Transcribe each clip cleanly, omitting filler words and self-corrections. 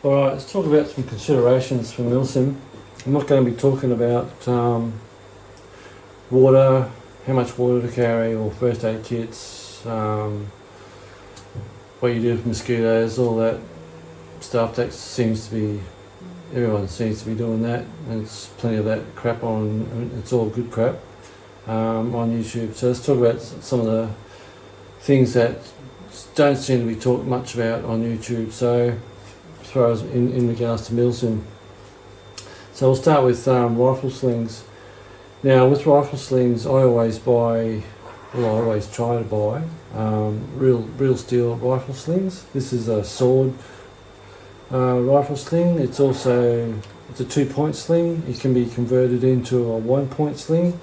Alright, let's talk about some considerations for Milsim. I'm not going to be talking about water, how much water to carry, or first aid kits, what you do with mosquitoes, all that stuff. That seems to be, everyone seems to be doing that. There's plenty of that crap on, it's all good crap on YouTube. So let's talk about some of the things that don't seem to be talked much about on YouTube. So as far as in regards to Milsim. So we'll start with rifle slings. Now with rifle slings, I always try to buy real steel rifle slings. This is a sword rifle sling. It's a 2-point sling. It can be converted into a 1-point sling.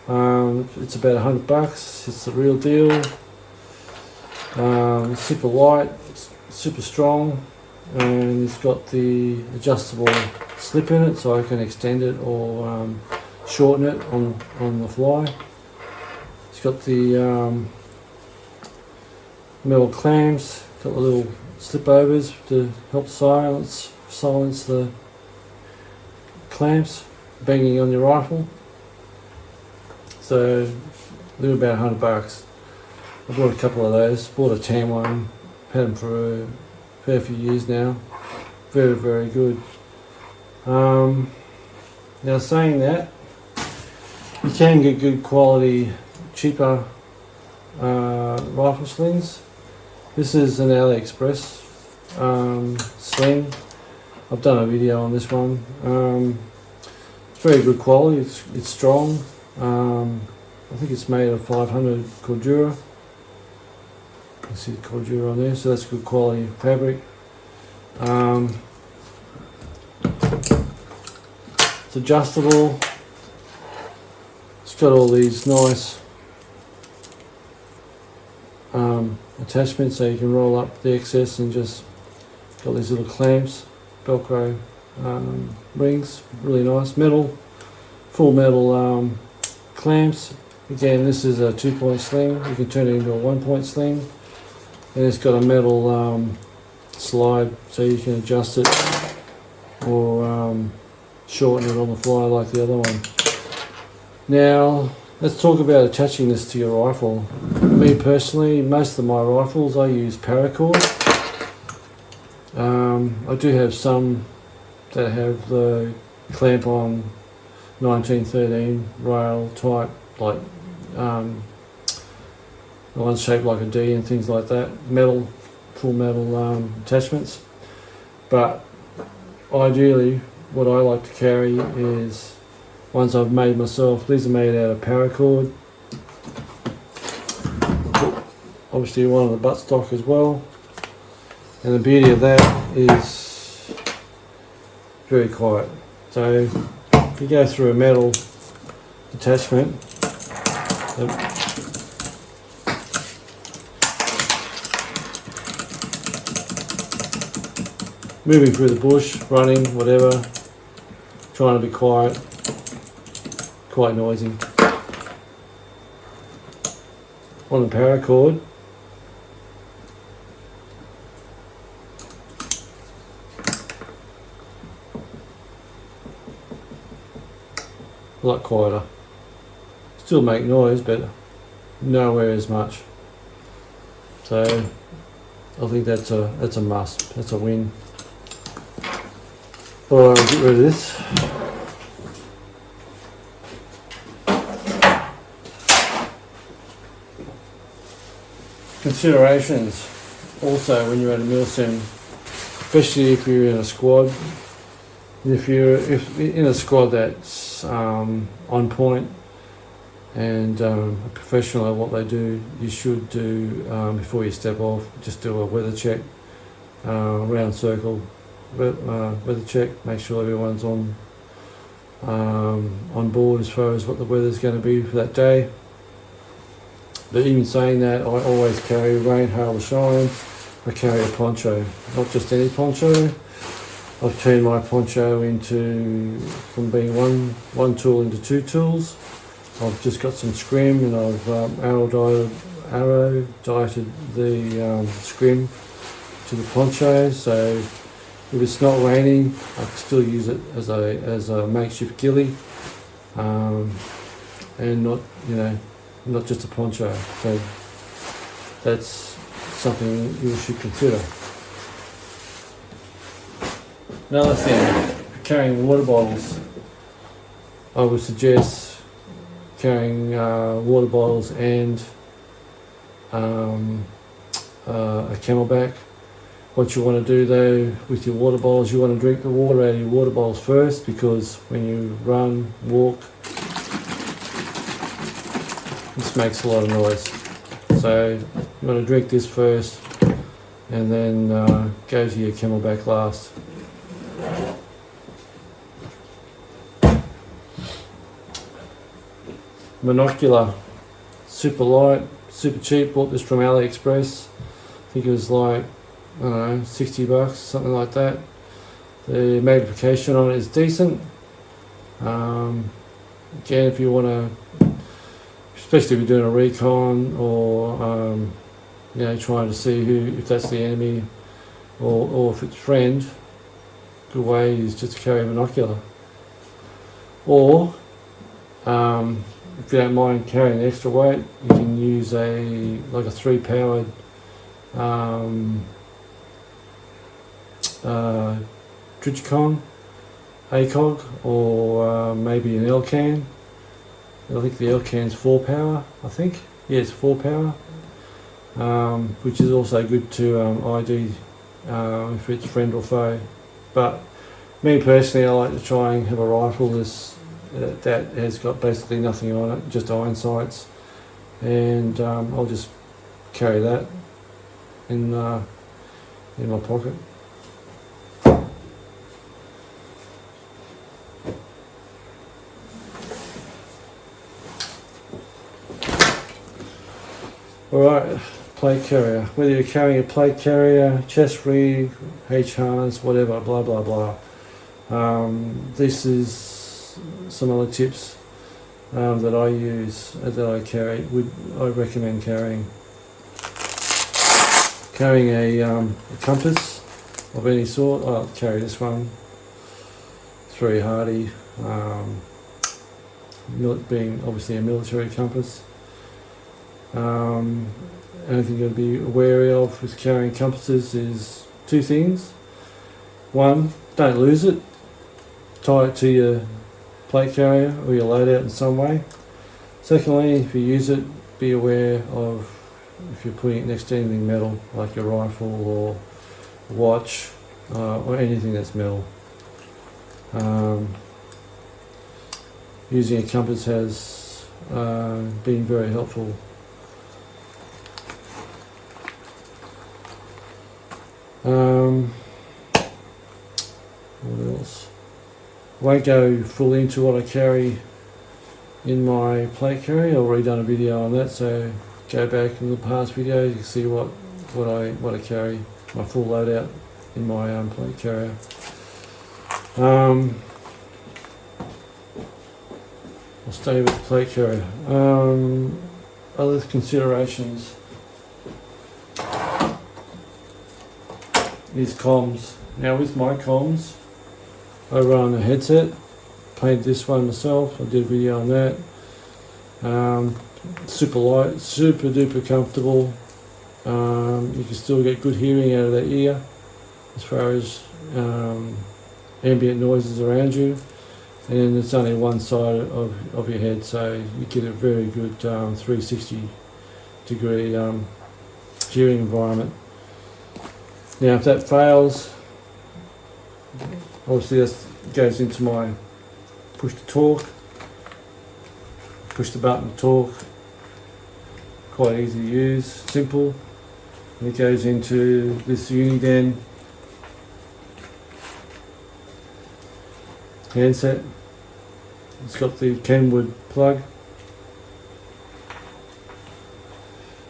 It's about $100. It's the real deal. Super light, super strong, and it's got the adjustable slip in it, so I can extend it or shorten it on the fly. It's got the metal clamps, got the little slip overs to help silence the clamps banging on your rifle. So a little about $100. I bought a couple of those. Bought a tan one. Had them for a fair few years now. Very, very good. Now saying that, you can get good quality, cheaper rifle slings. This is an AliExpress sling. I've done a video on this one. It's very good quality. It's strong. I think it's made of 500 Cordura. You can see the Cordura on there, so that's good quality fabric. It's adjustable. It's got all these nice attachments, so you can roll up the excess and just got these little clamps, Velcro rings, really nice. Full metal clamps. Again, this is a 2-point sling. You can turn it into a 1-point sling, and it's got a metal slide, so you can adjust it or shorten it on the fly like the other one. Now let's talk about attaching this to your rifle. Me personally, most of my rifles I use paracord. I do have some that have the clamp on 1913 rail type, like the ones shaped like a D and things like that, full metal attachments. But ideally what I like to carry is ones I've made myself. These are made out of paracord. Obviously one on the buttstock as well, and the beauty of that is very quiet. So if you go through a metal attachment, moving through the bush, running, whatever, trying to be quiet, quite noisy. On the paracord, a lot quieter. Still make noise, but nowhere as much. So I think that's a must. That's a win. Alright, I'll get rid of this. Considerations also when you're at a Milsim, especially if you're in a squad. If you're in a squad that's on point and a professional at what they do, you should do before you step off, just do a weather check, round circle weather check, make sure everyone's on board as far as what the weather's going to be for that day. But even saying that, I always carry rain, hail or shine. I carry a poncho, not just any poncho. I've turned my poncho from being one tool into 2 tools. I've just got some scrim, and I've arrow dieted the scrim to the poncho, so if it's not raining, I can still use it as a makeshift ghillie, and not just a poncho. So that's something you should consider. Another thing, carrying water bottles. I would suggest carrying water bottles and a camelback. What you want to do though with your water bottles, you want to drink the water out of your water bottles first, because when you run, walk, this makes a lot of noise. So you want to drink this first and then go to your camelback last. Monocular, super light, super cheap. Bought this from AliExpress. I think it was like, I don't know, $60, something like that. The magnification on it is decent. Again, if you want to, especially if you're doing a recon or trying to see if that's the enemy or if it's friend, good way is just to carry a binocular. Or if you don't mind carrying extra weight, you can use a 3-powered Trigicon ACOG, or maybe an L-can. I think the L-can's 4-power, I think. Yeah, it's 4-power, which is also good to ID if it's friend or foe. But me personally, I like to try and have a rifle that has got basically nothing on it, just iron sights, and I'll just carry that in my pocket. Alright, plate carrier. Whether you're carrying a plate carrier, chest rig, H harness, whatever, blah blah blah. This is some other tips that I use, that I carry. I recommend carrying a compass of any sort. I'll carry this one. It's very hardy, being obviously a military compass. Anything you've got to be wary of with carrying compasses is 2 things. One, don't lose it. Tie it to your plate carrier or your loadout in some way. Secondly, if you use it, be aware of if you're putting it next to anything metal, like your rifle or watch, or anything that's metal. Using a compass has been very helpful. What else? Won't go fully into what I carry in my plate carrier. I've already done a video on that, so go back in the past videos, you can see what I carry, my full loadout in my plate carrier. I'll stay with the plate carrier. Other considerations is comms. Now with my comms, I run a headset, painted this one myself, I did a video on that. Super light, super duper comfortable. You can still get good hearing out of that ear as far as ambient noises around you, and it's only one side of your head, so you get a very good 360 degree hearing environment. Now if that fails, obviously that goes into my push to talk, push the button to talk, quite easy to use, simple. And it goes into this Uniden handset. It's got the Kenwood plug.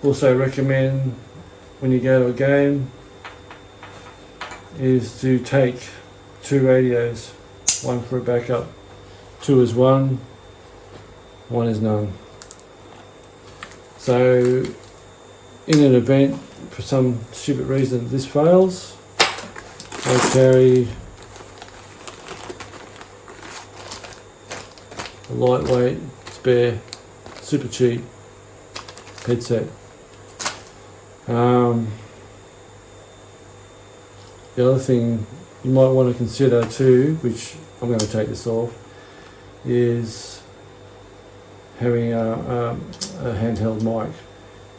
Also recommend when you go to a game is to take 2 radios, one for a backup. 2 is one is none. So in an event, for some stupid reason this fails, I carry a lightweight, spare, super cheap headset. The other thing you might want to consider too, which I'm going to take this off, is having a handheld mic.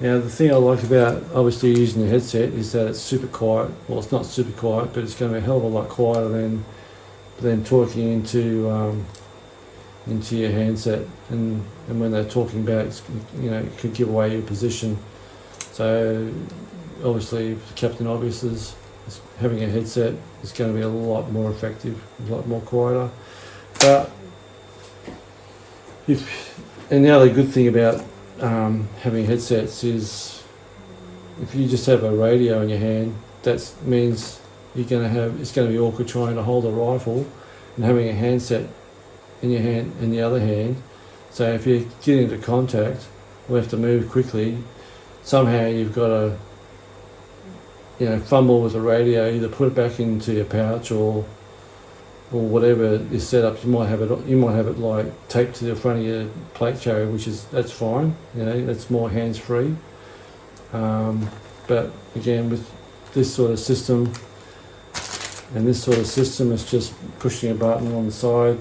Now the thing I like about obviously using the headset is that it's super quiet. Well, it's not super quiet, but it's going to be a hell of a lot quieter than talking into your handset. And when they're talking back, it could give away your position. So obviously, the Captain Obvious is having a headset is going to be a lot more effective, a lot more quieter. But and the other good thing about having headsets is if you just have a radio in your hand, that means it's going to be awkward trying to hold a rifle and having a handset in your hand in the other hand. So if you get into contact or have to move quickly, somehow you've got to fumble with the radio, either put it back into your pouch or whatever is set up. You might have it like taped to the front of your plate carrier, that's fine. That's more hands free. But again, with this sort of system and this sort of system, it's just pushing a button on the side.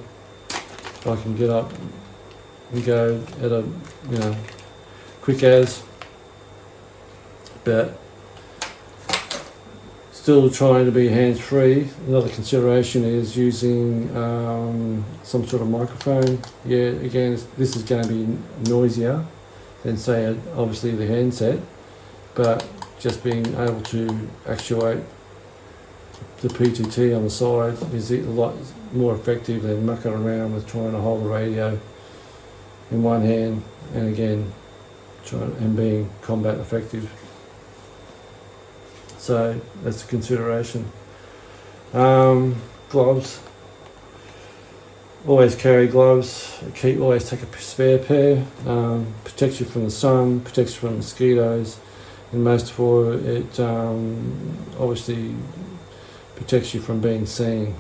I can get up and go at a quick as, but still trying to be hands-free. Another consideration is using some sort of microphone. Yeah, again, this is going to be noisier than say obviously the handset, but just being able to actuate the PTT on the side is a lot more effective than mucking around with trying to hold the radio in one hand and again being combat effective. So that's a consideration. Gloves. Always carry gloves. Always take a spare pair. Protects you from the sun, protects you from mosquitoes, and most of all, it obviously protects you from being seen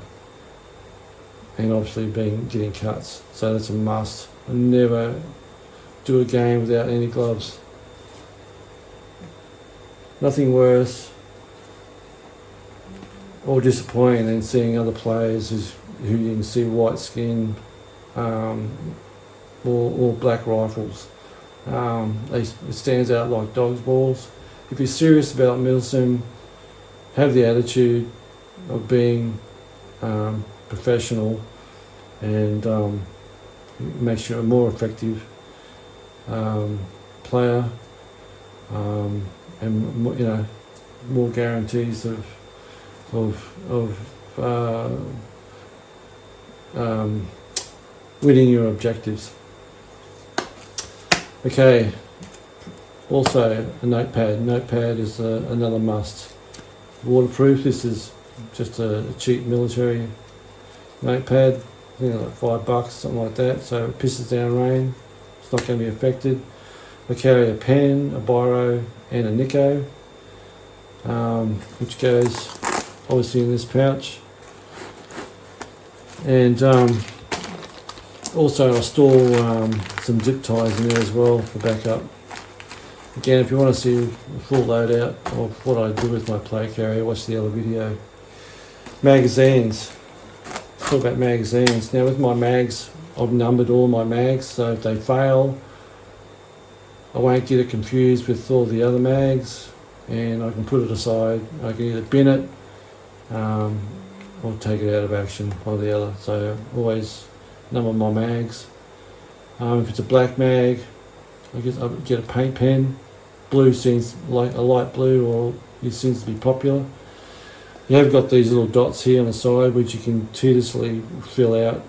and obviously getting cuts. So that's a must. I never do a game without any gloves. Nothing worse or disappointing than seeing other players who you can see white skin or black rifles. It stands out like dog's balls. If you're serious about Milsim, have the attitude of being professional and makes you a more effective player and more guarantees of winning your objectives. Okay, also a notepad. Notepad is another must. Waterproof. This is just a cheap military notepad. I think like $5, something like that. So it pisses down rain. It's not going to be affected. I carry a pen, a biro, and a Nico, which goes obviously in this pouch. And also I store some zip ties in there as well for backup. Again, if you want to see a full loadout of what I do with my plate carrier, watch the other video. Magazines. Let's talk about magazines. Now with my mags, I've numbered all my mags, so if they fail, I won't get it confused with all the other mags, and I can put it aside. I can either bin it or take it out of action, one or the other. So always number my mags. If it's a black mag, I get a paint pen. Blue seems like a light blue, or it seems to be popular. You have got these little dots here on the side which you can tediously fill out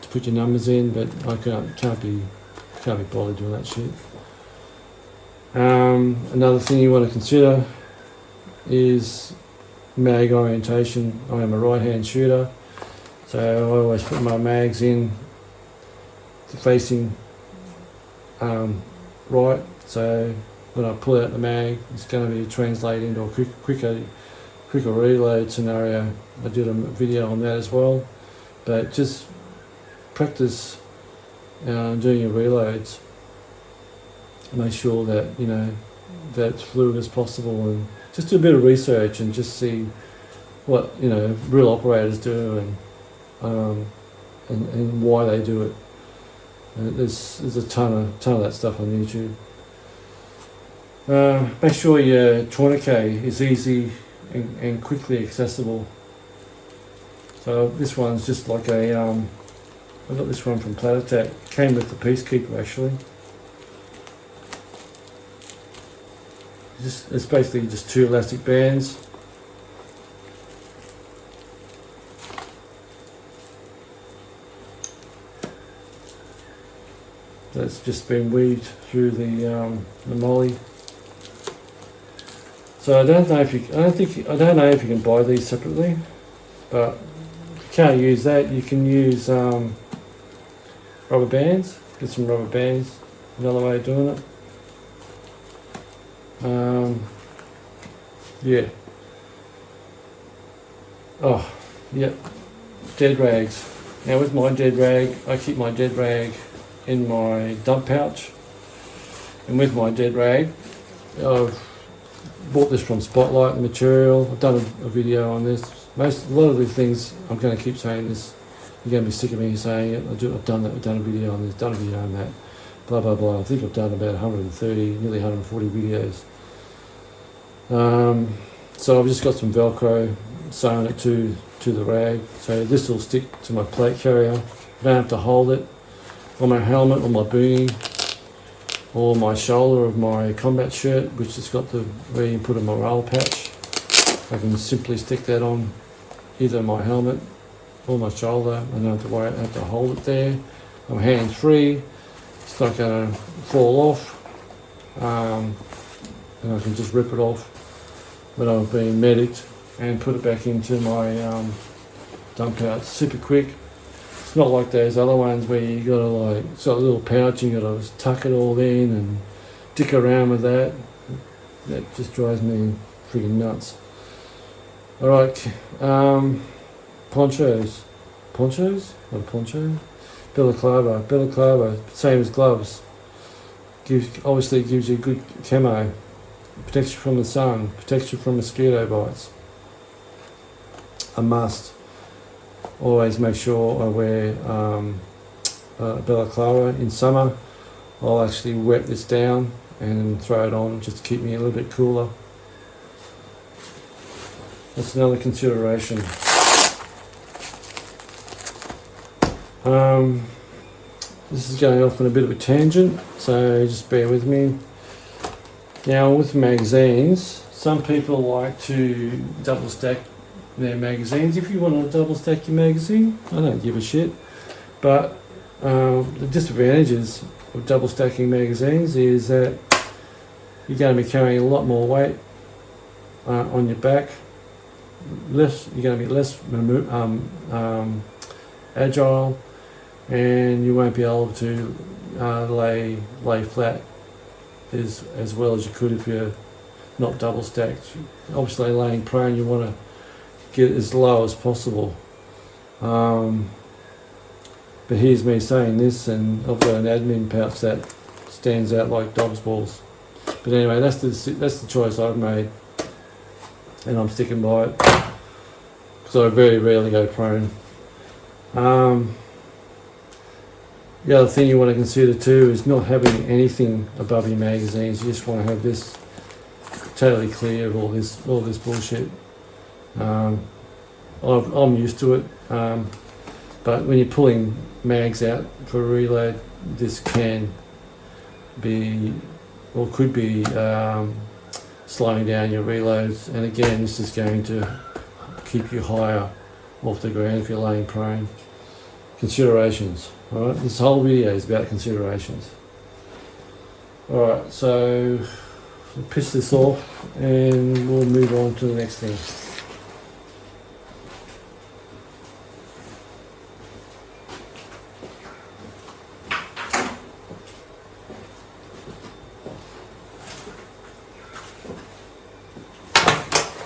to put your numbers in, but I can't be bothered doing that shit. Another thing you want to consider is mag orientation. I am a right-hand shooter, so I always put my mags in facing right. So when I pull out the mag, it's going to be translated into a quicker quicker reload scenario. I did a video on that as well, but just practice doing your reloads. Make sure that that's fluid as possible, and just do a bit of research and just see what real operators do and why they do it. There's a ton of that stuff on YouTube. Make sure your tourniquet is easy and quickly accessible. So this one's just like a I got this one from Platatech. Came with the Peacekeeper actually. It's basically just 2 elastic bands. That's just been weaved through the molly. So I don't know if you can buy these separately, but if you can't use that, you can use rubber bands. Get some rubber bands. Another way of doing it. Yeah. Oh, yep. Dead rags. Now with my dead rag, I keep my dead rag in my dump pouch. And with my dead rag, I've bought this from Spotlight material. I've done a video on this. A lot of the things, I'm going to keep saying this. You're going to be sick of me saying it. I've done a video on this, done a video on that. Blah, blah, blah. I think I've done about 130, nearly 140 videos. So I've just got some Velcro, sewn it to the rag. So this will stick to my plate carrier. I don't have to hold it on my helmet or my boonie or my shoulder of my combat shirt, which has got where you put a morale patch. I can simply stick that on either my helmet or my shoulder. I don't have to hold it there. I'm hands free. It's not going to fall off, and I can just rip it off when I've been medicked and put it back into my dump pouch. Super quick. It's not like those other ones where you gotta it's got a little pouch and you gotta tuck it all in and dick around with that. That just drives me freaking nuts. All right, ponchos. Not a poncho. Balaclava, same as gloves. Obviously gives you good camo, protects you from the sun, protects you from mosquito bites. A must. Always make sure I wear balaclava. In summer, I'll actually wet this down and throw it on just to keep me a little bit cooler. That's another consideration. This is going off on a bit of a tangent, so just bear with me. Now with magazines, some people like to double stack their magazines. If you want to double stack your magazine, I don't give a shit. But the disadvantages of double stacking magazines is that you're going to be carrying a lot more weight on your back. You're going to be less agile, and you won't be able to lay flat as well as you could if you're not double stacked. Obviously, laying prone, you want to get as low as possible. But here's me saying this, and I've got an admin pouch that stands out like dog's balls. But anyway, that's the choice I've made, and I'm sticking by it because I very rarely go prone. The other thing you want to consider too is not having anything above your magazines. You just want to have this totally clear of all this bullshit. I'm used to it, but when you're pulling mags out for a reload, this can be or could be slowing down your reloads, and again this is going to keep you higher off the ground if you're laying prone. Considerations. Alright, this whole video is about considerations. Alright, so we'll piss this off and we'll move on to the next thing.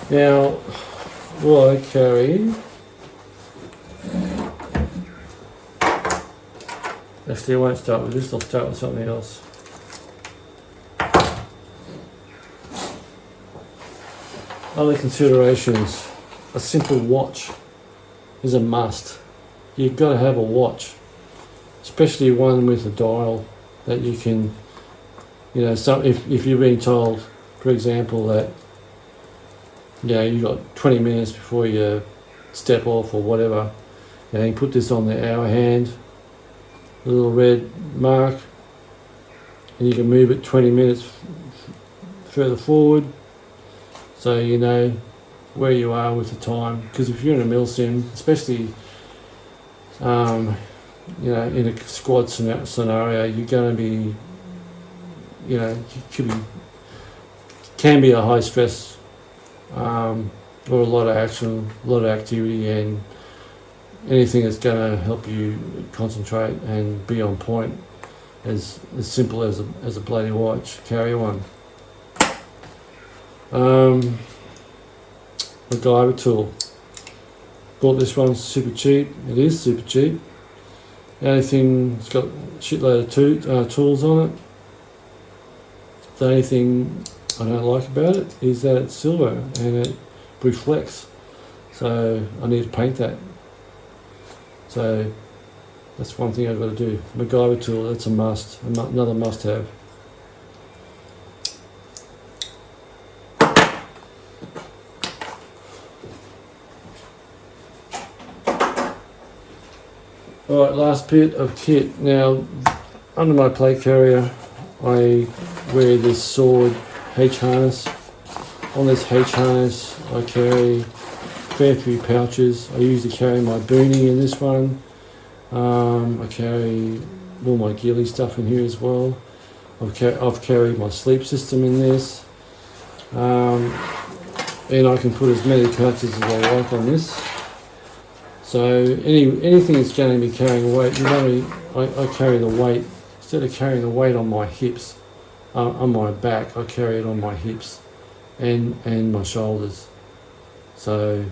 Now, Well, I carry. Actually, I won't start with this. I'll start with something else. Other considerations. A simple watch is a must. You've got to have a watch, especially one with a dial that you can, if you've been told, for example, that you got 20 minutes before you step off or whatever, you put this on the hour hand, a little red mark, and you can move it 20 minutes further forward, so you know where you are with the time. Because if you're in a Milsim, especially in a squad scenario, you're going to be, can be a high stress or a lot of action, a lot of activity, and anything that's going to help you concentrate and be on point. As simple as a bloody watch, carry one. MacGyver tool. Bought this one super cheap. It is super cheap. The only thing, it's got a shitload of tools on it. The only thing I don't like about it is that it's silver and it reflects. So I need to paint that. So that's one thing I've got to do. MacGyver tool, that's a must, another must have. Alright, last bit of kit. Now, under my plate carrier, I wear this sword H harness. On this H harness, I carry a fair few pouches. I usually carry my boonie in this one. I carry all my ghillie stuff in here as well. I've carried my sleep system in this. And I can put as many pouches as I like on this. So anything that's going to be carrying weight, I carry the weight, instead of carrying the weight on my hips, on my back, I carry it on my hips and my shoulders. So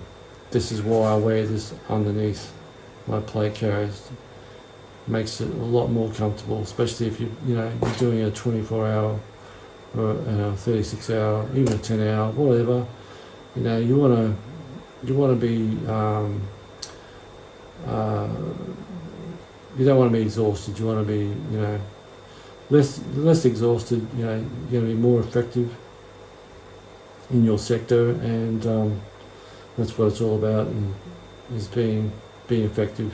this is why I wear this underneath my plate carriers. Makes it a lot more comfortable, especially if you're doing a 24-hour or a 36-hour, even a 10-hour, whatever. You want to be you don't want to be exhausted. You want to be, less exhausted. You're going to be more effective in your sector, and that's what it's all about, is being effective.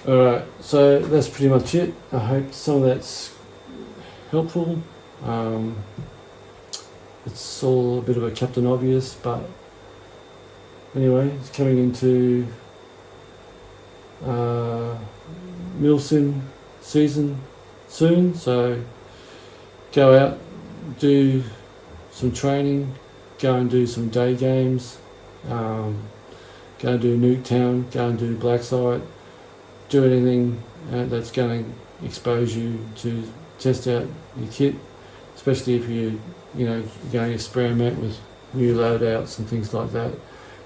All right, so that's pretty much it. I hope some of that's helpful. It's all a bit of a Captain Obvious, but anyway, it's coming into Milsim season soon, so go out, do some training, go and do some day games, go and do Nuketown, go and do Blacksite, do anything that's going to expose you to test out your kit, especially if you're going to experiment with new loadouts and things like that.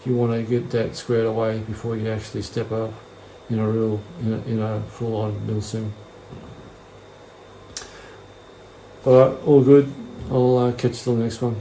You want to get that squared away before you actually step up in a full-on Milsim. Alright, all good. I'll catch you till the next one.